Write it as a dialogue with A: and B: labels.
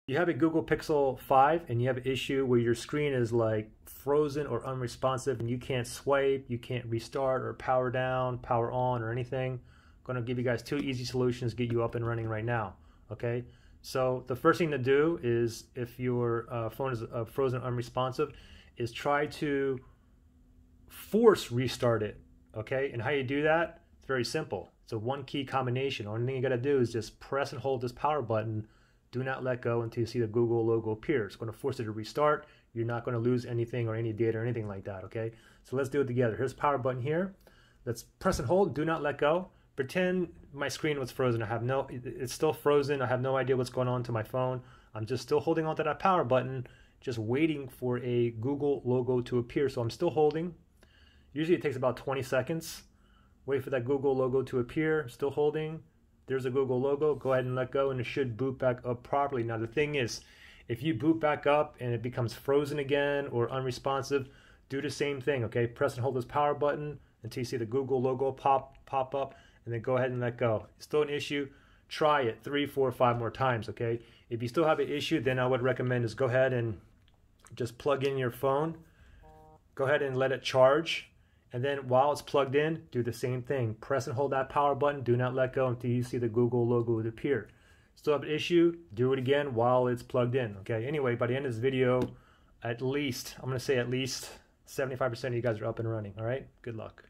A: You have a Google Pixel 5 and you have an issue where your screen is like frozen or unresponsive and you can't swipe, you can't restart or power down, power on or anything. I'm going to give you guys 2 easy solutions to get you up and running right now. Okay, so the first thing to do is, if your phone is frozen unresponsive, is try to force restart it. Okay, and how you do that? It's very simple. It's a 1-key combination. Only thing you got to do is just press and hold this power button. Do not let go until you see the Google logo appear. It's going to force it to restart. You're not going to lose anything or any data or anything like that, okay? So let's do it together. Here's the power button here. Let's press and hold. Do not let go. Pretend my screen was frozen. It's still frozen. I have no idea what's going on to my phone. I'm just still holding onto that power button, just waiting for a Google logo to appear. So I'm still holding. Usually it takes about 20 seconds. Wait for that Google logo to appear. Still holding. There's a Google logo. Go ahead and let go and it should boot back up properly. Now the thing is, if you boot back up and it becomes frozen again or unresponsive, do the same thing, okay? Press and hold this power button until you see the Google logo pop up, and then go ahead and let go. It's still an issue. Try it 3, 4, 5 more times, okay? If you still have an issue, then I would recommend is go ahead and just plug in your phone. Go ahead and let it charge. And then while it's plugged in, do the same thing. Press and hold that power button. Do not let go until you see the Google logo appear. Still have an issue? Do it again while it's plugged in. Okay. Anyway, by the end of this video, I'm going to say at least 75% of you guys are up and running. All right. Good luck.